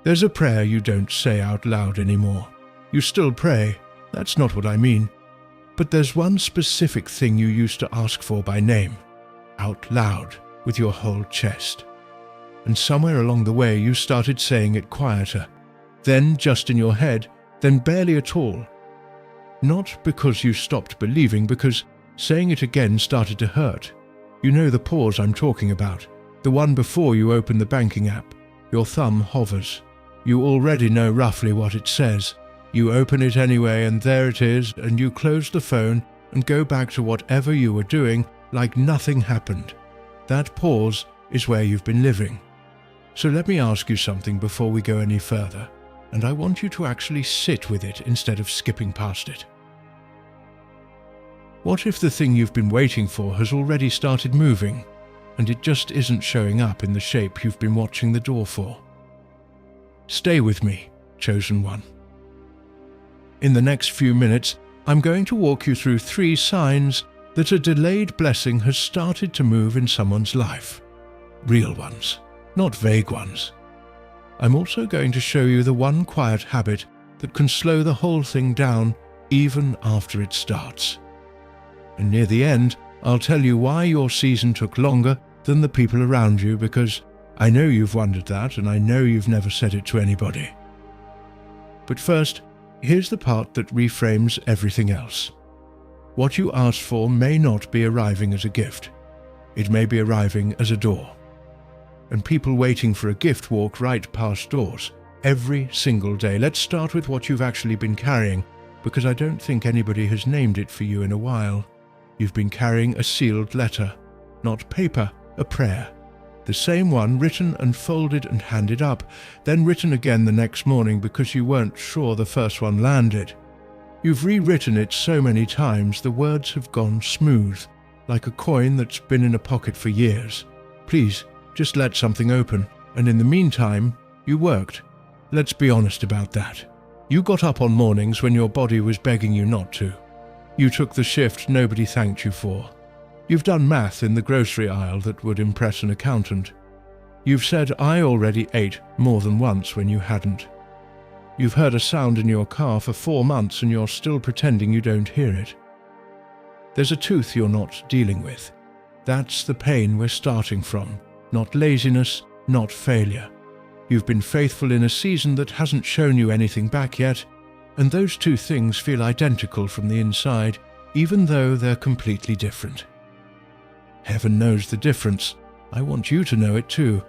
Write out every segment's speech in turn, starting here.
There's a prayer you don't say out loud anymore. You still pray, that's not what I mean. But there's one specific thing you used to ask for by name, out loud, with your whole chest. And somewhere along the way you started saying it quieter, then just in your head, then barely at all. Not because you stopped believing, because saying it again started to hurt. You know the pause I'm talking about, the one before you open the banking app. Your thumb hovers. You already know roughly what it says. You open it anyway, and there it is, and you close the phone and go back to whatever you were doing like nothing happened. That pause is where you've been living. So let me ask you something before we go any further, and I want you to actually sit with it instead of skipping past it. What if the thing you've been waiting for has already started moving, and it just isn't showing up in the shape you've been watching the door for? Stay with me, chosen one. In the next few minutes, I'm going to walk you through 3 signs that a delayed blessing has started to move in someone's life. Real ones, not vague ones. I'm also going to show you the one quiet habit that can slow the whole thing down even after it starts. And near the end, I'll tell you why your season took longer than the people around you, because I know you've wondered that, and I know you've never said it to anybody. But first, here's the part that reframes everything else. What you asked for may not be arriving as a gift. It may be arriving as a door. And people waiting for a gift walk right past doors every single day. Let's start with what you've actually been carrying, because I don't think anybody has named it for you in a while. You've been carrying a sealed letter, not paper, a prayer. The same one written and folded and handed up, then written again the next morning because you weren't sure the first one landed. You've rewritten it so many times the words have gone smooth, like a coin that's been in a pocket for years. Please, just let something open, and in the meantime, you worked. Let's be honest about that. You got up on mornings when your body was begging you not to. You took the shift nobody thanked you for. You've done math in the grocery aisle that would impress an accountant. You've said, "I already ate," more than once when you hadn't. You've heard a sound in your car for 4 months and you're still pretending you don't hear it. There's a tooth you're not dealing with. That's the pain we're starting from, not laziness, not failure. You've been faithful in a season that hasn't shown you anything back yet, and those 2 things feel identical from the inside, even though they're completely different. Heaven knows the difference. I want you to know it too.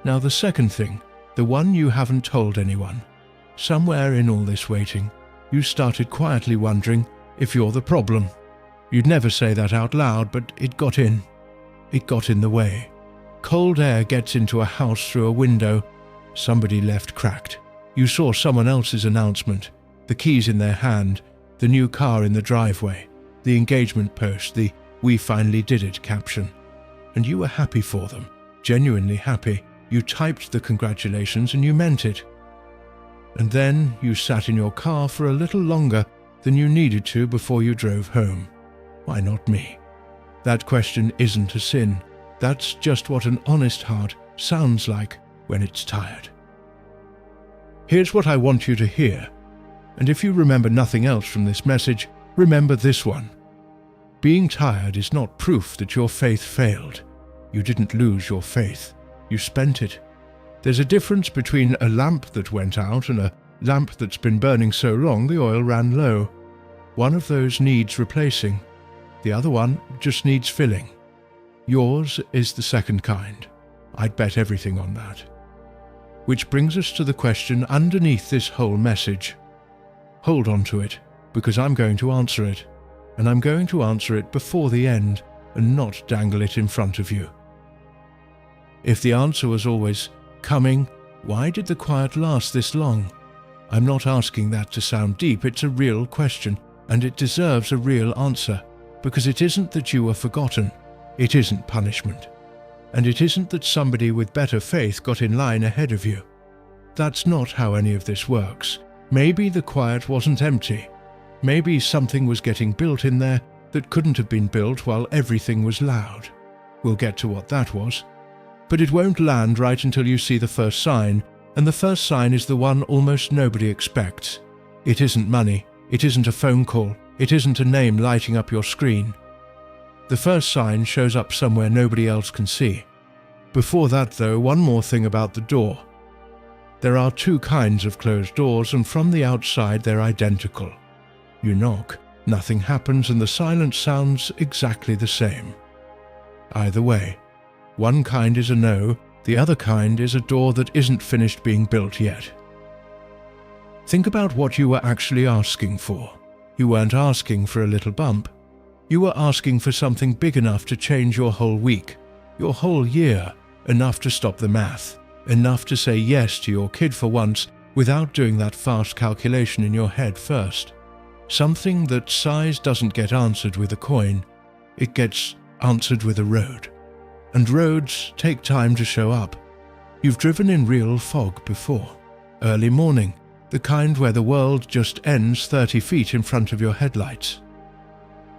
Now the second thing, the one you haven't told anyone. Somewhere in all this waiting, you started quietly wondering if you're the problem. You'd never say that out loud, but it got in. It got in the way. Cold air gets into a house through a window. Somebody left cracked. You saw someone else's announcement, the keys in their hand, the new car in the driveway, the engagement post, the "We finally did it" caption. And you were happy for them, genuinely happy. You typed the congratulations and you meant it. And then you sat in your car for a little longer than you needed to before you drove home. Why not me? That question isn't a sin. That's just what an honest heart sounds like when it's tired. Here's what I want you to hear. And if you remember nothing else from this message, remember this one. Being tired is not proof that your faith failed. You didn't lose your faith. You spent it. There's a difference between a lamp that went out and a lamp that's been burning so long the oil ran low. One of those needs replacing. The other one just needs filling. Yours is the second kind. I'd bet everything on that. Which brings us to the question underneath this whole message. Hold on to it, because I'm going to answer it. And I'm going to answer it before the end and not dangle it in front of you. If the answer was always coming, why did the quiet last this long? I'm not asking that to sound deep. It's a real question, and it deserves a real answer, because it isn't that you were forgotten. It isn't punishment. And it isn't that somebody with better faith got in line ahead of you. That's not how any of this works. Maybe the quiet wasn't empty. Maybe something was getting built in there that couldn't have been built while everything was loud. We'll get to what that was. But it won't land right until you see the first sign And the first sign is the one almost nobody expects. It isn't money, it isn't a phone call, it isn't a name lighting up your screen. The first sign shows up somewhere nobody else can see. Before that though, one more thing about the door. There are two kinds of closed doors, and from the outside they're identical. You knock, nothing happens, and the silence sounds exactly the same. Either way, one kind is a no, the other kind is a door that isn't finished being built yet. Think about what you were actually asking for. You weren't asking for a little bump. You were asking for something big enough to change your whole week, your whole year, enough to stop the math, enough to say yes to your kid for once without doing that fast calculation in your head first. Something that size doesn't get answered with a coin, it gets answered with a road. And roads take time to show up. You've driven in real fog before. Early morning, the kind where the world just ends 30 feet in front of your headlights.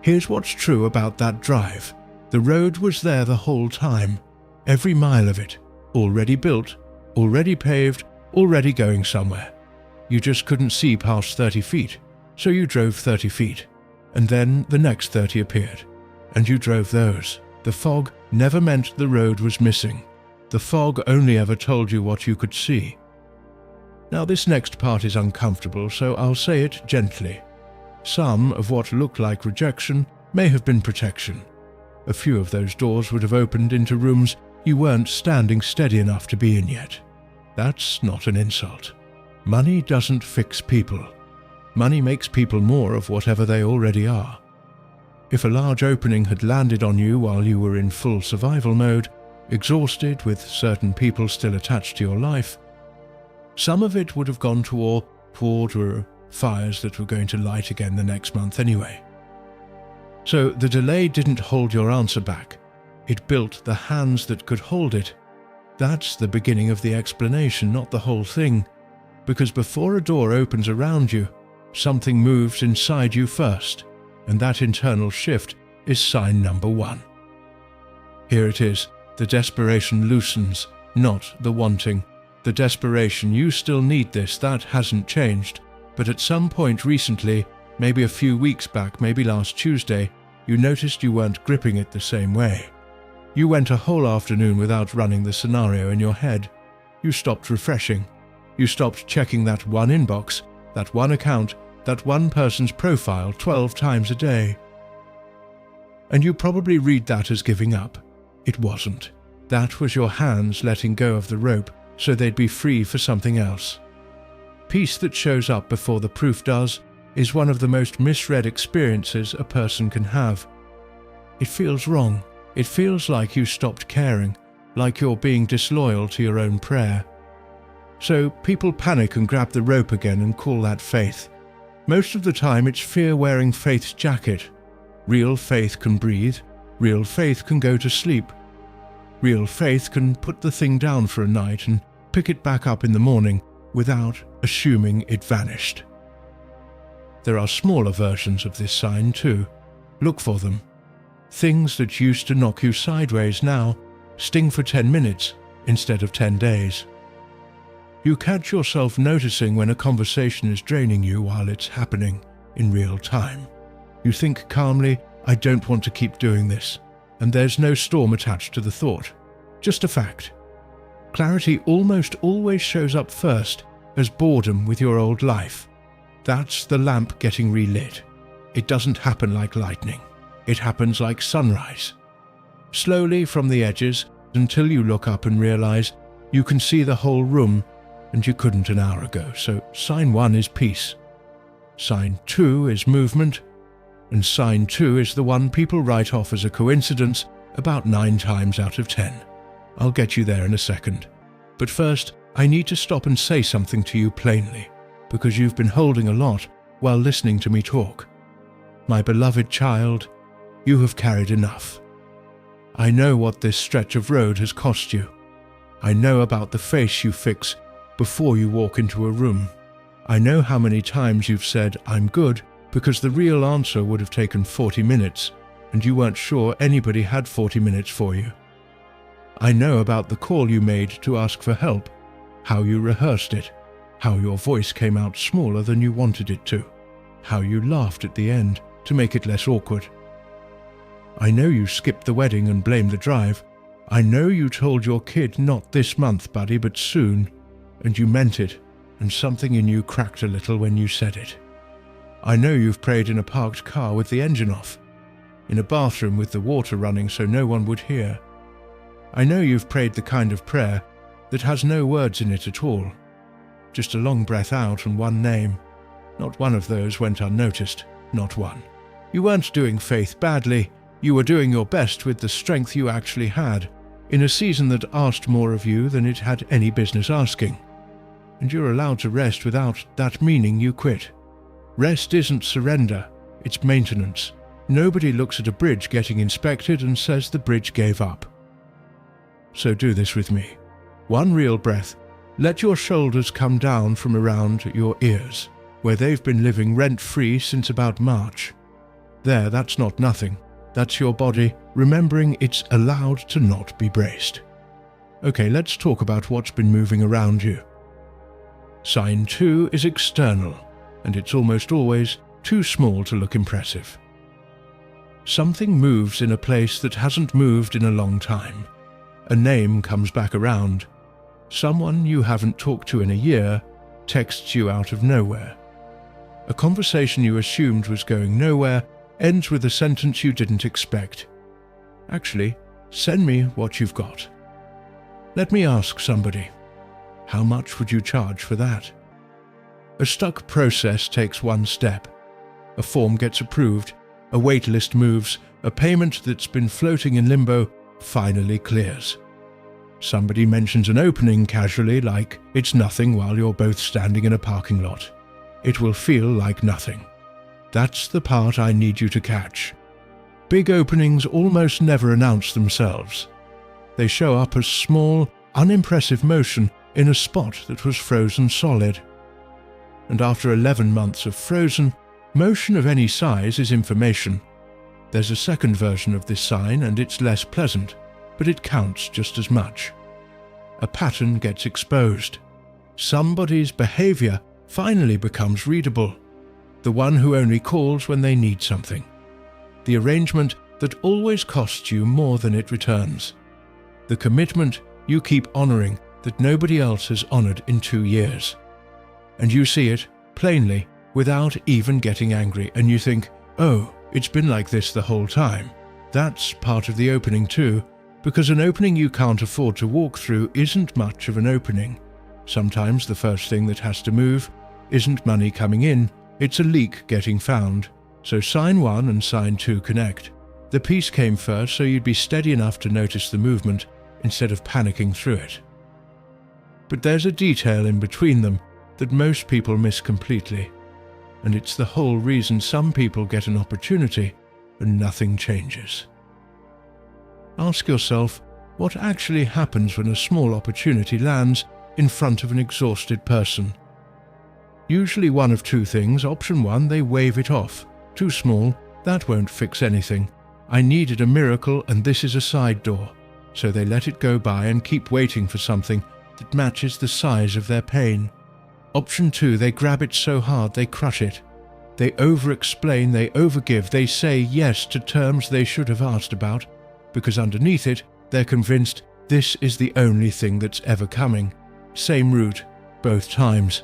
Here's what's true about that drive. The road was there the whole time. Every mile of it. Already built, already paved, already going somewhere. You just couldn't see past 30 feet, so you drove 30 feet. And then the next 30 appeared. And you drove those. The fog never meant the road was missing. The fog only ever told you what you could see. Now this next part is uncomfortable, so I'll say it gently. Some of what looked like rejection may have been protection. A few of those doors would have opened into rooms you weren't standing steady enough to be in yet. That's not an insult. Money doesn't fix people. Money makes people more of whatever they already are. If a large opening had landed on you while you were in full survival mode, exhausted with certain people still attached to your life, some of it would have gone toward fires that were going to light again the next month anyway. So the delay didn't hold your answer back. It built the hands that could hold it. That's the beginning of the explanation, not the whole thing. Because before a door opens around you, something moves inside you first, and that internal shift is sign number one. Here it is. The desperation loosens, not the wanting. The desperation, you still need this, that hasn't changed. But at some point recently, maybe a few weeks back, maybe last Tuesday, you noticed you weren't gripping it the same way. You went a whole afternoon without running the scenario in your head. You stopped refreshing. You stopped checking that one inbox, that one account, that one person's profile 12 times a day. And you probably read that as giving up. It wasn't. That was your hands letting go of the rope so they'd be free for something else. Peace that shows up before the proof does is one of the most misread experiences a person can have. It feels wrong. It feels like you stopped caring, like you're being disloyal to your own prayer. So people panic and grab the rope again and call that faith. Most of the time it's fear wearing faith's jacket. Real faith can breathe. Real faith can go to sleep. Real faith can put the thing down for a night and pick it back up in the morning without assuming it vanished. There are smaller versions of this sign too. Look for them. Things that used to knock you sideways now sting for 10 minutes instead of 10 days. You catch yourself noticing when a conversation is draining you while it's happening in real time. You think calmly, I don't want to keep doing this, and there's no storm attached to the thought, just a fact. Clarity almost always shows up first as boredom with your old life. That's the lamp getting relit. It doesn't happen like lightning. It happens like sunrise. Slowly from the edges until you look up and realize you can see the whole room and you couldn't an hour ago. So sign 1 is peace. Sign 2 is movement. And sign 2 is the one people write off as a coincidence about 9 times out of 10. I'll get you there in a second. But first, I need to stop and say something to you plainly, because you've been holding a lot while listening to me talk. My beloved child, you have carried enough. I know what this stretch of road has cost you. I know about the face you fix before you walk into a room. I know how many times you've said, I'm good, because the real answer would have taken 40 minutes, and you weren't sure anybody had 40 minutes for you. I know about the call you made to ask for help, how you rehearsed it, how your voice came out smaller than you wanted it to, how you laughed at the end to make it less awkward. I know you skipped the wedding and blamed the drive. I know you told your kid not this month, buddy, but soon, and you meant it, and something in you cracked a little when you said it. I know you've prayed in a parked car with the engine off, in a bathroom with the water running so no one would hear. I know you've prayed the kind of prayer that has no words in it at all, just a long breath out and one name. Not one of those went unnoticed, not one. You weren't doing faith badly, you were doing your best with the strength you actually had, in a season that asked more of you than it had any business asking. And you're allowed to rest without that meaning you quit. Rest isn't surrender, it's maintenance. Nobody looks at a bridge getting inspected and says the bridge gave up. So do this with me. One real breath. Let your shoulders come down from around your ears, where they've been living rent-free since about March. There, that's not nothing. That's your body remembering it's allowed to not be braced. Okay, let's talk about what's been moving around you. Sign 2 is external, and it's almost always too small to look impressive. Something moves in a place that hasn't moved in a long time. A name comes back around. Someone you haven't talked to in a year texts you out of nowhere. A conversation you assumed was going nowhere ends with a sentence you didn't expect. Actually, send me what you've got. Let me ask somebody, how much would you charge for that? A stuck process takes one step. A form gets approved, a wait list moves, a payment that's been floating in limbo finally clears. Somebody mentions an opening casually, like it's nothing, while you're both standing in a parking lot. It will feel like nothing. That's the part I need you to catch. Big openings almost never announce themselves. They show up as small, unimpressive motion in a spot that was frozen solid. And after 11 months of frozen, motion of any size is information. There's a second version of this sign and it's less pleasant, but it counts just as much. A pattern gets exposed. Somebody's behavior finally becomes readable. The one who only calls when they need something. The arrangement that always costs you more than it returns. The commitment you keep honoring that nobody else has honored in 2 years. And you see it plainly without even getting angry, and you think, oh, it's been like this the whole time. That's part of the opening too, because an opening you can't afford to walk through isn't much of an opening. Sometimes the first thing that has to move isn't money coming in, it's a leak getting found. So sign 1 and sign 2 connect. The piece came first, so you'd be steady enough to notice the movement instead of panicking through it. But there's a detail in between them that most people miss completely, and it's the whole reason some people get an opportunity and nothing changes. Ask yourself what actually happens when a small opportunity lands in front of an exhausted person. Usually one of two things. Option 1, they wave it off. Too small, that won't fix anything. I needed a miracle and this is a side door. So they let it go by and keep waiting for something that matches the size of their pain. Option 2, they grab it so hard they crush it. They over-explain, they overgive, they say yes to terms they should have asked about, because underneath it, they're convinced this is the only thing that's ever coming. Same route, both times.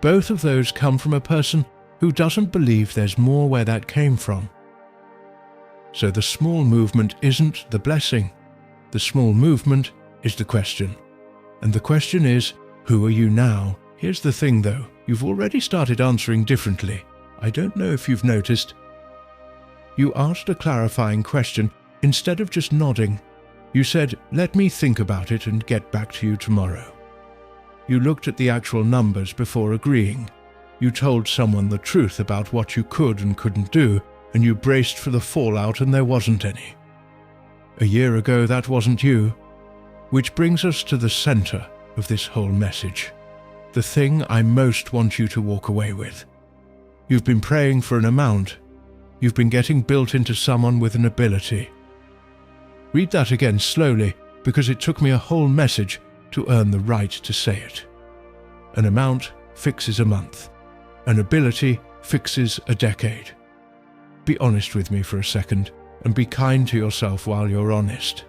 Both of those come from a person who doesn't believe there's more where that came from. So the small movement isn't the blessing. The small movement is the question. And the question is, who are you now? Here's the thing though, you've already started answering differently. I don't know if you've noticed. You asked a clarifying question instead of just nodding. You said, let me think about it and get back to you tomorrow. You looked at the actual numbers before agreeing. You told someone the truth about what you could and couldn't do, and you braced for the fallout and there wasn't any. A year ago that wasn't you. Which brings us to the center of this whole message. The thing I most want you to walk away with. You've been praying for an amount. You've been getting built into someone with an ability. Read that again slowly, because it took me a whole message to earn the right to say it. An amount fixes a month. An ability fixes a decade. Be honest with me for a second, and be kind to yourself while you're honest.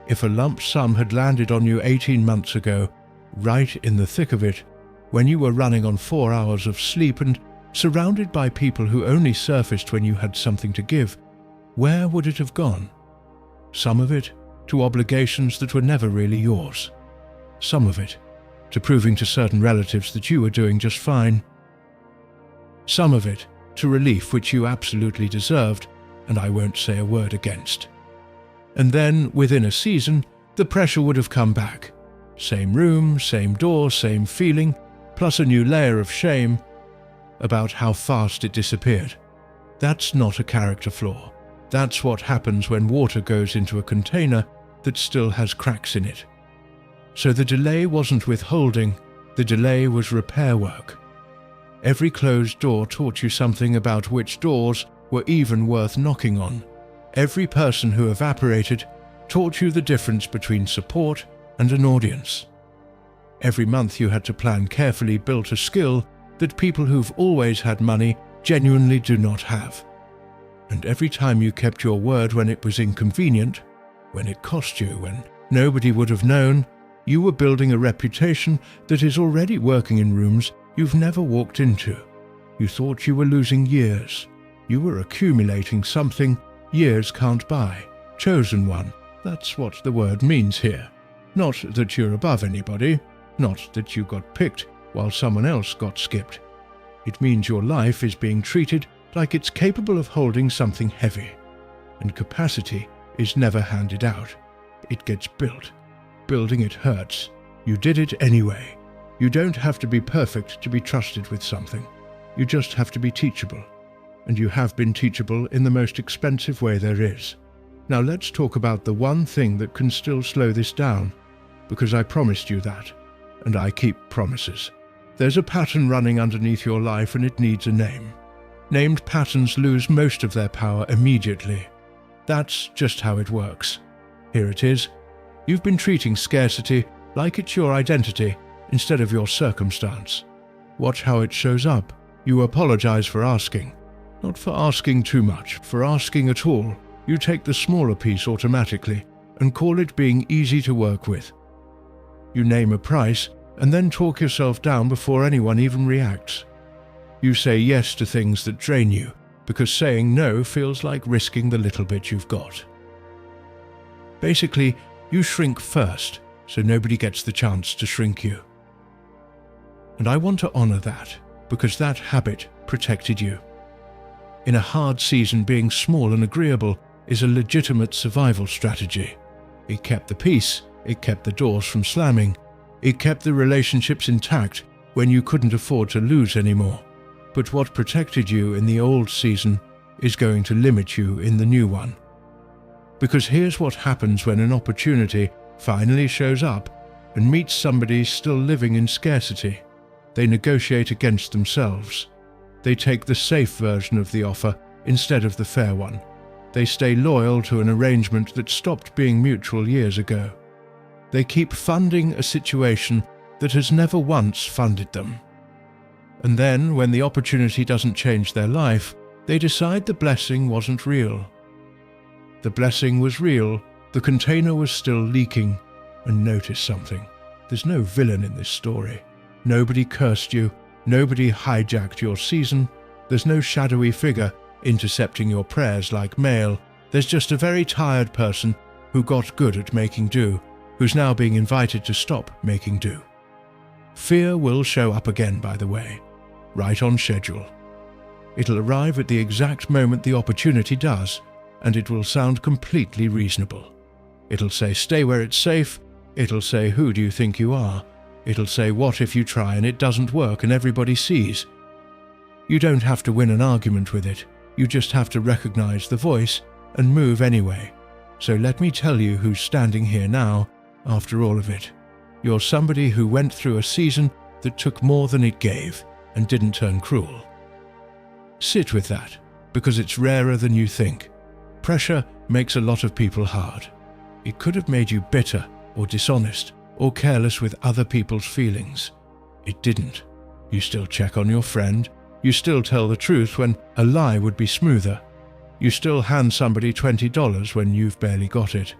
If a lump sum had landed on you 18 months ago, right in the thick of it, when you were running on 4 hours of sleep and surrounded by people who only surfaced when you had something to give, where would it have gone? Some of it to obligations that were never really yours. Some of it to proving to certain relatives that you were doing just fine. Some of it to relief which you absolutely deserved, and I won't say a word against. And then, within a season, the pressure would have come back. Same room, same door, same feeling, plus a new layer of shame about how fast it disappeared. That's not a character flaw. That's what happens when water goes into a container that still has cracks in it. So the delay wasn't withholding, the delay was repair work. Every closed door taught you something about which doors were even worth knocking on. Every person who evaporated taught you the difference between support and an audience. Every month you had to plan carefully built a skill that people who've always had money genuinely do not have. And every time you kept your word when it was inconvenient, when it cost you, when nobody would have known, you were building a reputation that is already working in rooms you've never walked into. You thought you were losing years. You were accumulating something years can't buy. Chosen one. That's what the word means here. Not that you're above anybody. Not that you got picked while someone else got skipped. It means your life is being treated like it's capable of holding something heavy. And capacity is never handed out. It gets built. Building it hurts. You did it anyway. You don't have to be perfect to be trusted with something. You just have to be teachable. And you have been teachable in the most expensive way there is. Now let's talk about the one thing that can still slow this down, because I promised you that, and I keep promises. There's a pattern running underneath your life and it needs a name. Named patterns lose most of their power immediately. That's just how it works. Here it is. You've been treating scarcity like it's your identity instead of your circumstance. Watch how it shows up. You apologize for asking. Not for asking too much, for asking at all. You take the smaller piece automatically and call it being easy to work with. You name a price and then talk yourself down before anyone even reacts. You say yes to things that drain you because saying no feels like risking the little bit you've got. Basically, you shrink first so nobody gets the chance to shrink you. And I want to honor that because that habit protected you. In a hard season, being small and agreeable is a legitimate survival strategy. It kept the peace, it kept the doors from slamming, it kept the relationships intact when you couldn't afford to lose anymore. But what protected you in the old season is going to limit you in the new one. Because here's what happens when an opportunity finally shows up and meets somebody still living in scarcity. They negotiate against themselves. They take the safe version of the offer instead of the fair one. They stay loyal to an arrangement that stopped being mutual years ago. They keep funding a situation that has never once funded them. And then, when the opportunity doesn't change their life, they decide the blessing wasn't real. The blessing was real, the container was still leaking, and notice something. There's no villain in this story. Nobody cursed you, nobody hijacked your season, there's no shadowy figure intercepting your prayers like mail. There's just a very tired person who got good at making do, who's now being invited to stop making do. Fear will show up again, by the way, right on schedule. It'll arrive at the exact moment the opportunity does, and it will sound completely reasonable. It'll say, stay where it's safe. It'll say, who do you think you are? It'll say, what if you try and it doesn't work and everybody sees? You don't have to win an argument with it. You just have to recognize the voice and move anyway. So let me tell you who's standing here now after all of it. You're somebody who went through a season that took more than it gave and didn't turn cruel. Sit with that, because it's rarer than you think. Pressure makes a lot of people hard. It could have made you bitter or dishonest or careless with other people's feelings. It didn't. You still check on your friend. You still tell the truth when a lie would be smoother. You still hand somebody $20 when you've barely got it.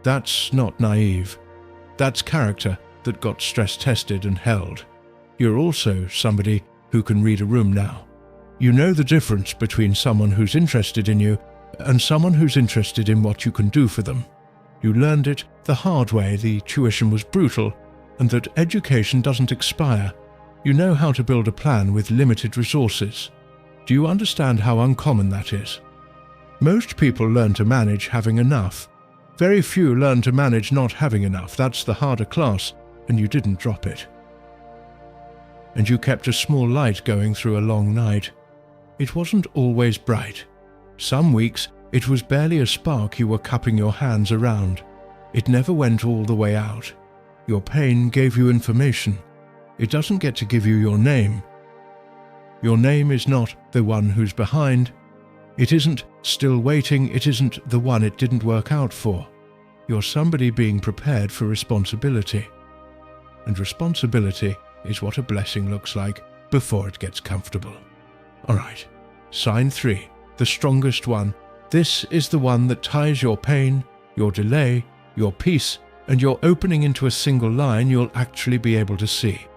That's not naive. That's character that got stress tested and held. You're also somebody who can read a room now. You know the difference between someone who's interested in you and someone who's interested in what you can do for them. You learned it the hard way. The tuition was brutal, and that education doesn't expire. You know how to build a plan with limited resources. Do you understand how uncommon that is? Most people learn to manage having enough. Very few learn to manage not having enough. That's the harder class, and you didn't drop it. And you kept a small light going through a long night. It wasn't always bright. Some weeks, it was barely a spark you were cupping your hands around. It never went all the way out. Your pain gave you information. It doesn't get to give you your name. Your name is not the one who's behind. It isn't still waiting. It isn't the one it didn't work out for. You're somebody being prepared for responsibility. And responsibility is what a blessing looks like before it gets comfortable. All right, sign 3, the strongest one. This is the one that ties your pain, your delay, your peace, and your opening into a single line you'll actually be able to see.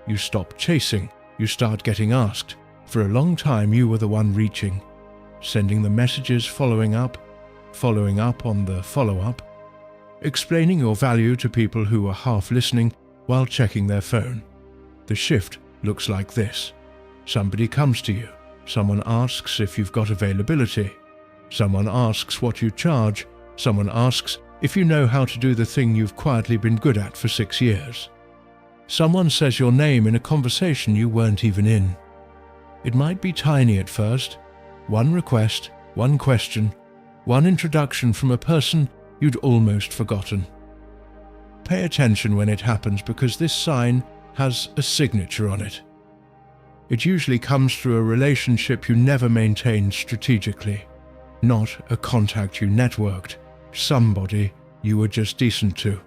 You stop chasing. You start getting asked. For a long time you were the one reaching, sending the messages, following up on the follow-up, explaining your value to people who were half listening while checking their phone. The shift looks like this. Somebody comes to you. Someone asks if you've got availability. Someone asks what you charge. Someone asks if you know how to do the thing you've quietly been good at for 6 years. Someone says your name in a conversation you weren't even in. It might be tiny at first. One request, one question, one introduction from a person you'd almost forgotten. Pay attention when it happens, because this sign has a signature on it. It usually comes through a relationship you never maintained strategically, not a contact you networked, somebody you were just decent to.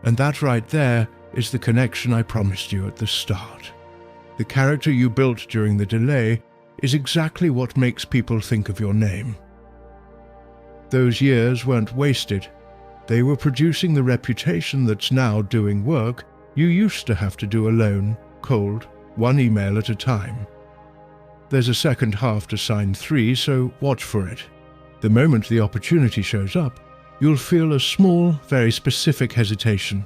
And that right there is the connection I promised you at the start. The character you built during the delay is exactly what makes people think of your name. Those years weren't wasted. They were producing the reputation that's now doing work you used to have to do alone, cold, one email at a time. There's a second half to sign 3, so watch for it. The moment the opportunity shows up, you'll feel a small, very specific hesitation.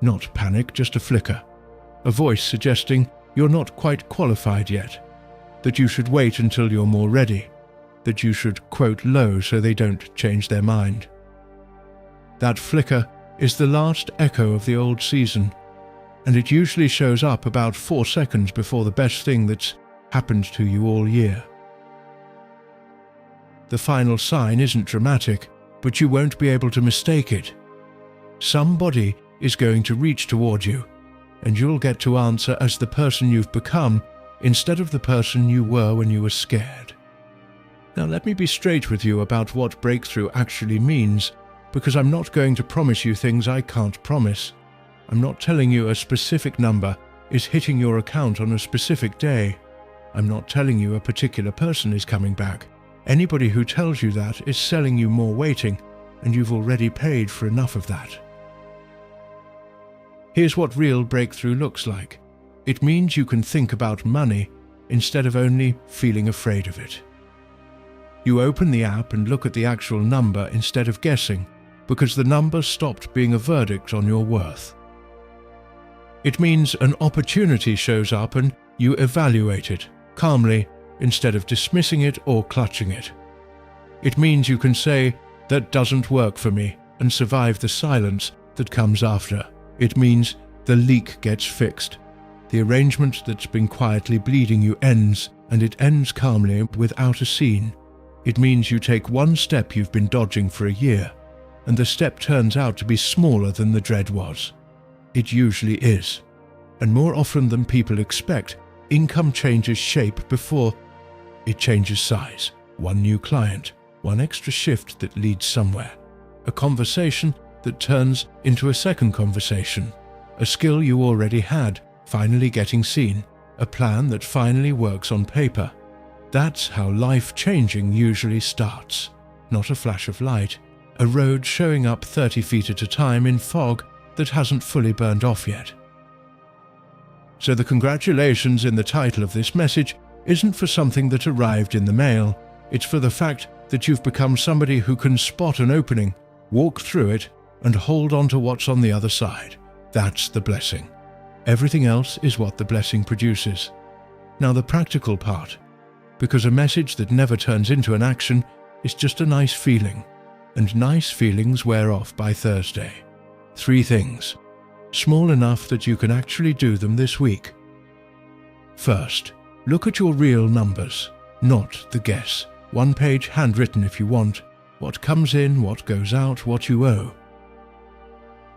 Not panic, just a flicker. A voice suggesting you're not quite qualified yet, that you should wait until you're more ready, that you should quote low so they don't change their mind. That flicker is the last echo of the old season, and it usually shows up about 4 seconds before the best thing that's happened to you all year. The final sign isn't dramatic, but you won't be able to mistake it. Somebody is going to reach toward you, and you'll get to answer as the person you've become instead of the person you were when you were scared. Now let me be straight with you about what breakthrough actually means, because I'm not going to promise you things I can't promise. I'm not telling you a specific number is hitting your account on a specific day. I'm not telling you a particular person is coming back. Anybody who tells you that is selling you more waiting, and you've already paid for enough of that. Here's what real breakthrough looks like. It means you can think about money instead of only feeling afraid of it. You open the app and look at the actual number instead of guessing, because the number stopped being a verdict on your worth. It means an opportunity shows up and you evaluate it calmly instead of dismissing it or clutching it. It means you can say, "That doesn't work for me," and survive the silence that comes after. It means the leak gets fixed. The arrangement that's been quietly bleeding you ends, and it ends calmly without a scene. It means you take one step you've been dodging for a year, and the step turns out to be smaller than the dread was. It usually is. And more often than people expect, income changes shape before it changes size. One new client, one extra shift that leads somewhere. A conversation that turns into a second conversation. a skill you already had, finally getting seen, a plan that finally works on paper. That's how life-changing usually starts. Not a flash of light, a road showing up 30 feet at a time in fog that hasn't fully burned off yet. So the congratulations in the title of this message isn't for something that arrived in the mail, it's for the fact that you've become somebody who can spot an opening, walk through it, and hold on to what's on the other side. That's the blessing. Everything else is what the blessing produces. Now the practical part, because a message that never turns into an action is just a nice feeling, and nice feelings wear off by Thursday. 3 things, small enough that you can actually do them this week. First, look at your real numbers, not the guess. 1 page handwritten if you want, what comes in, what goes out, what you owe.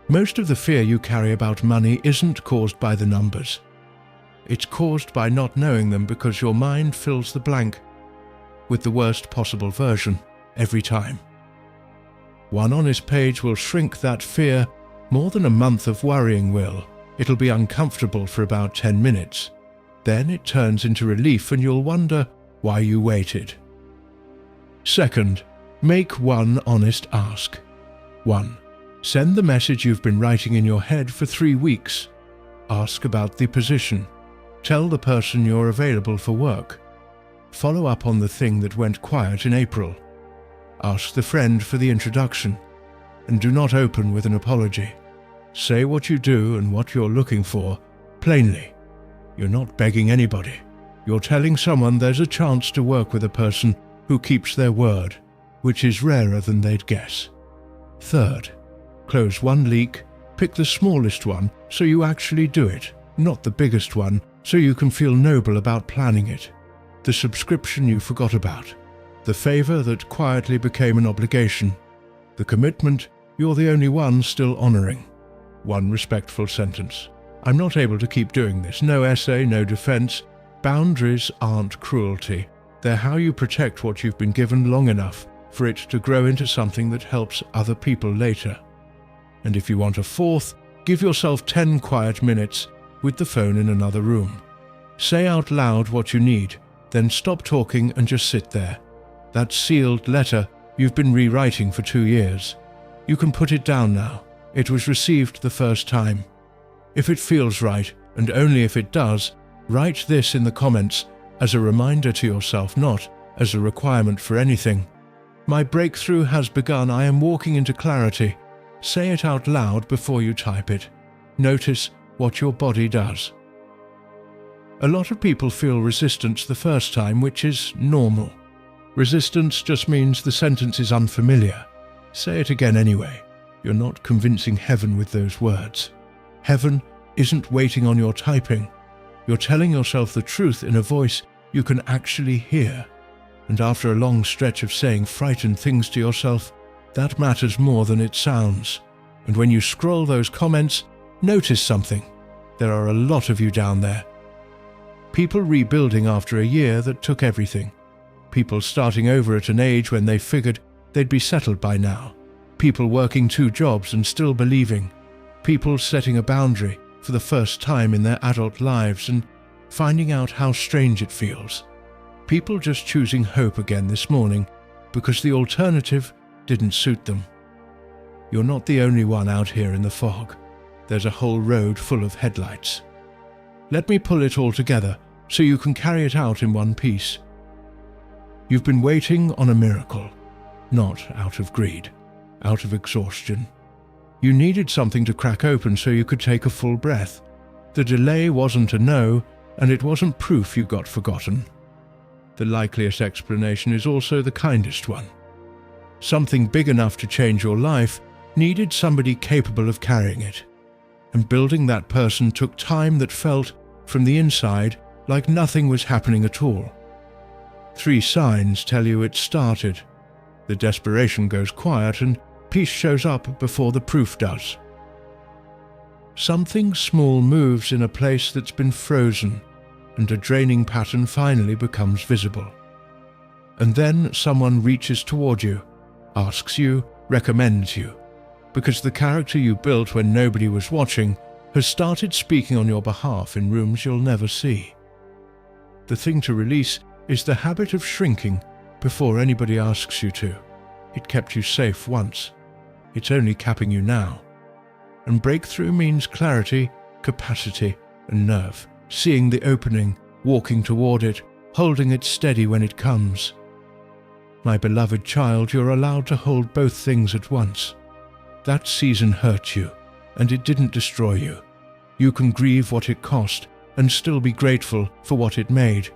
Most of the fear you carry about money isn't caused by the numbers. It's caused by not knowing them because your mind fills the blank with the worst possible version every time. 1 honest page will shrink that fear more than a month of worrying will. It'll be uncomfortable for about 10 minutes. Then it turns into relief and you'll wonder why you waited. Second, make 1 honest ask. 1. Send the message you've been writing in your head for 3 weeks. Ask about the position. Tell the person you're available for work. Follow up on the thing that went quiet in April. Ask the friend for the introduction. And do not open with an apology. Say what you do and what you're looking for, plainly. You're not begging anybody. You're telling someone there's a chance to work with a person who keeps their word, which is rarer than they'd guess. Third, close 1 leak, pick the smallest one so you actually do it, not the biggest one so you can feel noble about planning it. The subscription you forgot about, the favor that quietly became an obligation, the commitment you're the only one still honoring. 1 respectful sentence. I'm not able to keep doing this. No essay, no defense. Boundaries aren't cruelty. They're how you protect what you've been given long enough for it to grow into something that helps other people later. And if you want a 4th, give yourself 10 quiet minutes with the phone in another room. Say out loud what you need, then stop talking and just sit there. That sealed letter you've been rewriting for 2 years. You can put it down now. It was received the first time. If it feels right, and only if it does, write this in the comments as a reminder to yourself, not as a requirement for anything. My breakthrough has begun. I am walking into clarity. Say it out loud before you type it. Notice what your body does. A lot of people feel resistance the first time, which is normal. Resistance just means the sentence is unfamiliar. Say it again anyway. You're not convincing heaven with those words. Heaven isn't waiting on your typing. You're telling yourself the truth in a voice you can actually hear. And after a long stretch of saying frightened things to yourself, that matters more than it sounds. And when you scroll those comments, notice something. There are a lot of you down there. People rebuilding after a year that took everything. People starting over at an age when they figured they'd be settled by now. People working 2 jobs and still believing. People setting a boundary for the first time in their adult lives and finding out how strange it feels. People just choosing hope again this morning because the alternative didn't suit them. You're not the only one out here in the fog. There's a whole road full of headlights. Let me pull it all together so you can carry it out in one piece. You've been waiting on a miracle, not out of greed, out of exhaustion. You needed something to crack open so you could take a full breath. The delay wasn't a no, and it wasn't proof you got forgotten. The likeliest explanation is also the kindest one. Something big enough to change your life needed somebody capable of carrying it. And building that person took time that felt, from the inside, like nothing was happening at all. 3 signs tell you it started. The desperation goes quiet and peace shows up before the proof does. Something small moves in a place that's been frozen, and a draining pattern finally becomes visible. And then someone reaches toward you, asks you, recommends you, because the character you built when nobody was watching has started speaking on your behalf in rooms you'll never see. The thing to release is the habit of shrinking before anybody asks you to. It kept you safe once. It's only capping you now. And breakthrough means clarity, capacity, and nerve. Seeing the opening, walking toward it, holding it steady when it comes. My beloved child, you're allowed to hold both things at once. That season hurt you, and it didn't destroy you. You can grieve what it cost and still be grateful for what it made.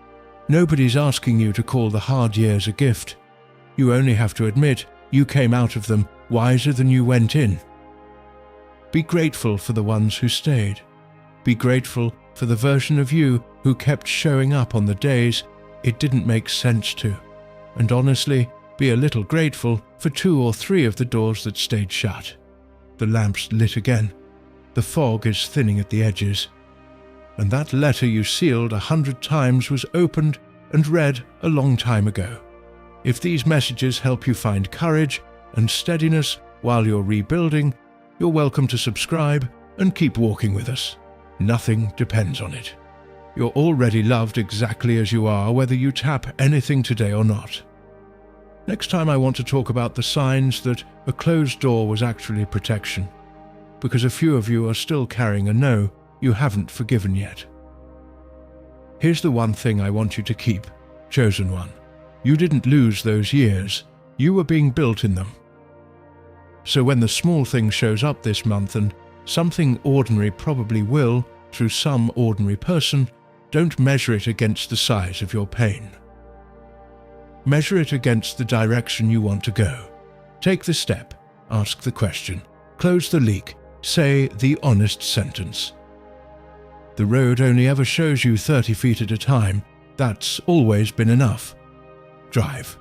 Nobody's asking you to call the hard years a gift. You only have to admit you came out of them wiser than you went in. Be grateful for the ones who stayed. Be grateful for the version of you who kept showing up on the days it didn't make sense to. And honestly, be a little grateful for 2 or 3 of the doors that stayed shut. The lamps lit again. The fog is thinning at the edges. And that letter you sealed 100 times was opened and read a long time ago. If these messages help you find courage and steadiness while you're rebuilding, you're welcome to subscribe and keep walking with us. Nothing depends on it. You're already loved exactly as you are, whether you tap anything today or not. Next time I want to talk about the signs that a closed door was actually protection, because a few of you are still carrying a no you haven't forgiven yet. Here's the one thing I want you to keep, chosen one. You didn't lose those years. You were being built in them. So when the small thing shows up this month, and something ordinary probably will, through some ordinary person, don't measure it against the size of your pain. Measure it against the direction you want to go. Take the step, ask the question, close the leak, say the honest sentence. The road only ever shows you 30 feet at a time. That's always been enough. Drive.